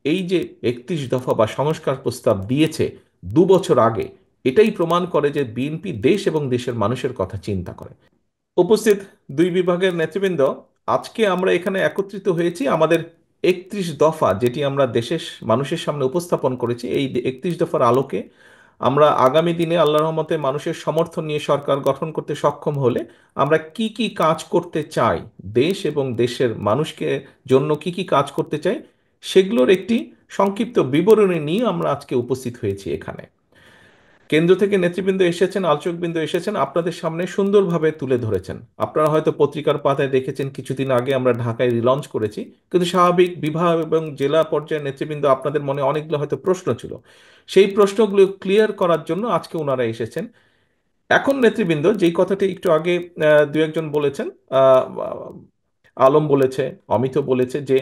এই যে 31 দফা বা সংস্কার প্রস্তাব দিয়েছে 2 বছর আগে, এটাই প্রমাণ করে যে বিএনপি দেশ এবং দেশের মানুষের কথা চিন্তা করে। উপস্থিত দুই বিভাগের নেতৃবৃন্দ, আজকে আমরা এখানে একত্রিত হয়েছি আমাদের 31 দফা, যেটি আমরা দেশের মানুষের সামনে উপস্থাপন করেছি। এই 31 দফার আলোকে আমরা আগামী দিনে আল্লাহর রহমতে মানুষের সমর্থন নিয়ে সরকার গঠন করতে সক্ষম হলে আমরা কি কি কাজ করতে চাই, দেশ এবং দেশের মানুষকে জন্য কি কি কাজ করতে চাই, সেগুলোর একটি সংক্ষিপ্ত বিবরণী নিয়ে আমরা আজকে উপস্থিত হয়েছি এখানে। কেন্দ্র থেকে নেতৃবৃন্দ এসেছেন, আলোচকবৃন্দ এসেছেন, আপনাদের সামনে সুন্দরভাবে তুলে ধরেছেন। আপনারা হয়তো পত্রিকার পাতায় দেখেছেন কিছুদিন আগে আমরা ঢাকায় রিলঞ্চ করেছি, কিন্তু স্বাভাবিক বিভাগ এবং জেলা পর্যায়ের নেতৃবৃন্দ আপনাদের মনে অনেকগুলো হয়তো প্রশ্ন ছিল, সেই প্রশ্নগুলো ক্লিয়ার করার জন্য আজকে ওনারা এসেছেন। এখন নেতৃবৃন্দ যেই কথাটি একটু আগে দু একজন বলেছেন, আহ, আলম বলেছে, অমিত বলেছে যে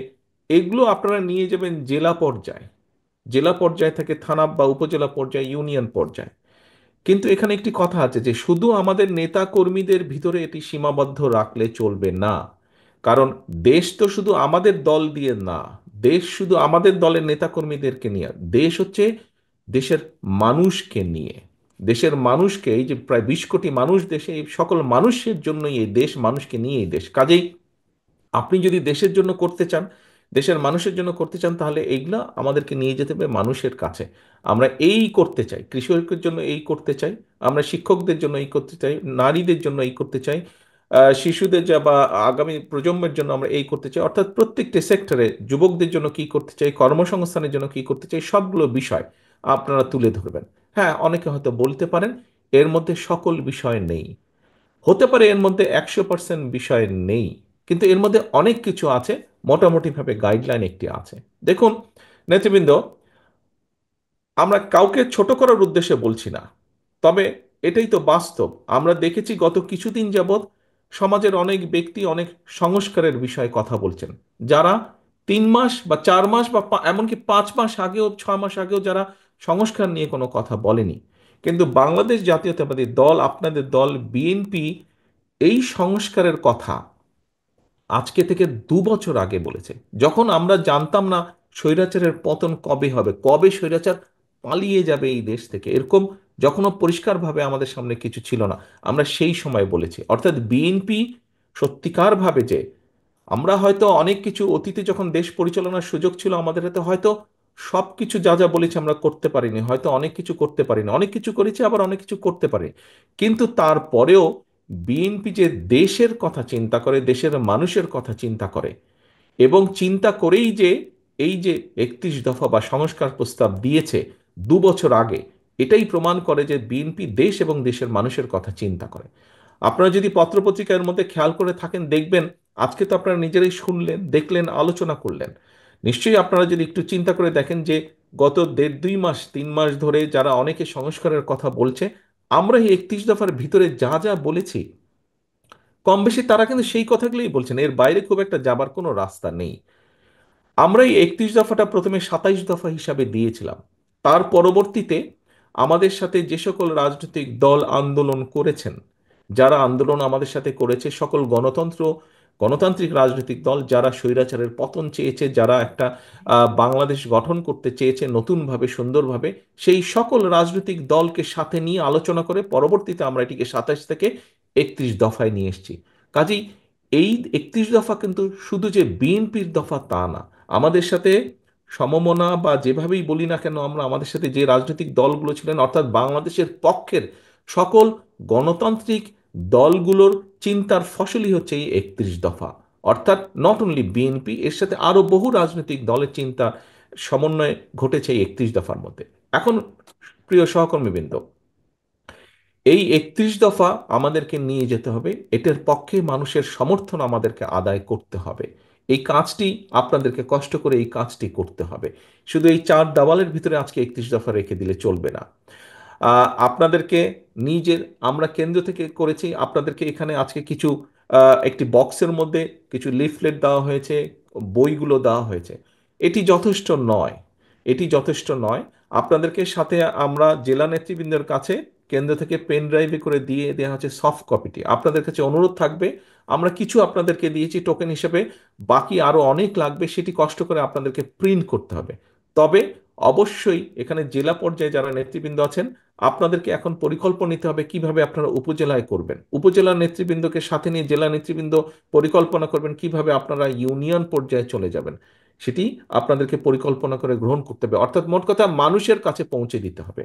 এগুলো আপনারা নিয়ে যাবেন জেলা পর্যায়ে, জেলা পর্যায় থেকে থানা বা উপজেলা পর্যায়ে, ইউনিয়ন পর্যায়ে। কিন্তু এখানে একটি কথা আছে যে শুধু আমাদের নেতা কর্মীদের ভিতরে এটি সীমাবদ্ধ রাখলে চলবে না। কারণ দেশ তো শুধু আমাদের দল দিয়ে না, দেশ শুধু আমাদের দলের নেতা কর্মীদেরকে নিয়ে, দেশ হচ্ছে দেশের মানুষকে নিয়ে। দেশের মানুষকে, এই যে প্রায় 20 কোটি মানুষ দেশে, এই সকল মানুষের জন্যই এই দেশ, মানুষকে নিয়ে এই দেশ। কাজেই আপনি যদি দেশের জন্য করতে চান, দেশের মানুষের জন্য করতে চান, তাহলে এইগুলা আমাদেরকে নিয়ে যেতে হবে মানুষের কাছে। আমরা এই করতে চাই, কৃষকের জন্য এই করতে চাই, আমরা শিক্ষকদের জন্য এই করতে চাই, নারীদের জন্য এই করতে চাই, শিশুদের যা বা আগামী প্রজন্মের জন্য আমরা এই করতে চাই, অর্থাৎ প্রত্যেকটি সেক্টরে যুবকদের জন্য কি করতে চাই, কর্মসংস্থানের জন্য কি করতে চাই, সবগুলো বিষয় আপনারা তুলে ধরবেন। হ্যাঁ, অনেকে হয়তো বলতে পারেন এর মধ্যে সকল বিষয় নেই, হতে পারে এর মধ্যে 100% বিষয় নেই, কিন্তু এর মধ্যে অনেক কিছু আছে। মোটামুটিভাবে গাইডলাইন একটি আছে। দেখুন নেতৃবৃন্দ, আমরা কাউকে ছোট করার উদ্দেশ্যে বলছি না, তবে এটাই তো বাস্তব। আমরা দেখেছি গত কিছুদিন যাবৎ সমাজের অনেক ব্যক্তি অনেক সংস্কারের বিষয়ে কথা বলছেন, যারা 3 মাস বা 4 মাস বা এমনকি 5 মাস আগেও, 6 মাস আগেও যারা সংস্কার নিয়ে কোনো কথা বলেনি। কিন্তু বাংলাদেশ জাতীয়তাবাদী দল, আপনাদের দল বিএনপি, এই সংস্কারের কথা আজকে থেকে 2 বছর আগে বলেছে। যখন আমরা জানতাম না স্বৈরাচারের পতন কবে হবে, কবে স্বৈরাচার পালিয়ে যাবে এই দেশ থেকে, এরকম যখনও পরিষ্কারভাবে আমাদের সামনে কিছু ছিল না, আমরা সেই সময় বলেছি। অর্থাৎ বিএনপি সত্যিকারভাবে যে, আমরা হয়তো অনেক কিছু অতীতে যখন দেশ পরিচালনার সুযোগ ছিল আমাদের হাতে, হয়তো সব কিছু যা যা বলেছি আমরা করতে পারিনি, হয়তো অনেক কিছু করতে পারিনি, অনেক কিছু করেছি আবার অনেক কিছু করতে পারি। কিন্তু তারপরেও বিএনপি যে দেশের কথা চিন্তা করে, দেশের মানুষের কথা চিন্তা করে, এবং চিন্তা করেই যে এই যে 31 দফা বা সংস্কার প্রস্তাব দিয়েছে 2 বছর আগে, এটাই প্রমাণ করে যে বিএনপি দেশ এবং দেশের মানুষের কথা চিন্তা করে। আপনারা যদি পত্রপত্রিকার মধ্যে খেয়াল করে থাকেন, দেখবেন আজকে তো আপনারা নিজেরাই শুনলেন, দেখলেন, আলোচনা করলেন। নিশ্চয়ই আপনারা যদি একটু চিন্তা করে দেখেন যে গত 1.5 2 মাস 3 মাস ধরে যারা অনেকে সংস্কারের কথা বলছে, আমরা এই 31 দফার ভিতরে যা যা বলেছি, কম বেশি তারা কিন্তু সেই কথাগুলোই বলছেন, এর বাইরে খুব একটা যাবার কোনো রাস্তা নেই। আমরা এই 31 দফাটা প্রথমে 27 দফা হিসাবে দিয়েছিলাম। তার পরবর্তীতে আমাদের সাথে যে সকল রাজনৈতিক দল আন্দোলন করেছেন, যারা আন্দোলন আমাদের সাথে করেছে, সকল গণতান্ত্রিক রাজনৈতিক দল যারা স্বৈরাচারের পতন চেয়েছে, যারা একটা বাংলাদেশ গঠন করতে চেয়েছে নতুনভাবে, সুন্দরভাবে, সেই সকল রাজনৈতিক দলকে সাথে নিয়ে আলোচনা করে পরবর্তীতে আমরা এটিকে 27 থেকে 31 দফায় নিয়ে এসেছি। কাজেই এই 31 দফা কিন্তু শুধু যে বিএনপির দফা তা না। আমাদের সাথে সমমনা বা যেভাবেই বলি না কেন আমরা, আমাদের সাথে যে রাজনৈতিক দলগুলো ছিলেন, অর্থাৎ বাংলাদেশের পক্ষের সকল গণতান্ত্রিক দলগুলোর চিন্তার ফসলই হচ্ছে এই 31 দফা। অর্থাৎ নট অনলি বিএনপি, এর সাথে আরো বহু রাজনৈতিক দলের চিন্তা সমন্বয় ঘটেছে এই 31 দফার মধ্যে। এখন প্রিয় সহকর্মীবৃন্দ, এই 31 দফা আমাদেরকে নিয়ে যেতে হবে, এটার পক্ষে মানুষের সমর্থন আমাদেরকে আদায় করতে হবে। এই কাজটি আপনাদেরকে কষ্ট করে এই কাজটি করতে হবে। শুধু এই চার দেওয়ালের ভিতরে আজকে 31 দফা রেখে দিলে চলবে না। আপনাদেরকে নিজের, আমরা কেন্দ্র থেকে করেছি, আপনাদেরকে এখানে আজকে কিছু একটি বক্সের মধ্যে কিছু লিফলেট দেওয়া হয়েছে, বইগুলো দেওয়া হয়েছে। এটি যথেষ্ট নয়, এটি যথেষ্ট নয়। আপনাদেরকে সাথে আমরা জেলা নেতৃবৃন্দের কাছে কেন্দ্র থেকে পেন ড্রাইভে করে দিয়ে দেওয়া হচ্ছে সফট কপিটি। আপনাদের কাছে অনুরোধ থাকবে, আমরা কিছু আপনাদেরকে দিয়েছি টোকেন হিসেবে, বাকি আরো অনেক লাগবে, সেটি কষ্ট করে আপনাদেরকে প্রিন্ট করতে হবে। তবে অবশ্যই এখানে জেলা পর্যায়ে যারা নেতৃবৃন্দ আছেন, আপনাদেরকে এখন পরিকল্পনা নিতে হবে কিভাবে আপনারা উপজেলায় করবেন। উপজেলা নেতৃবৃন্দকে সাথে নিয়ে জেলা নেতৃবৃন্দ পরিকল্পনা করবেন কিভাবে আপনারা ইউনিয়ন পর্যায়ে চলে যাবেন। সেটি আপনাদেরকে পরিকল্পনা করে গ্রহণ করতে হবে, অর্থাৎ মোট কথা মানুষের কাছে পৌঁছে দিতে হবে।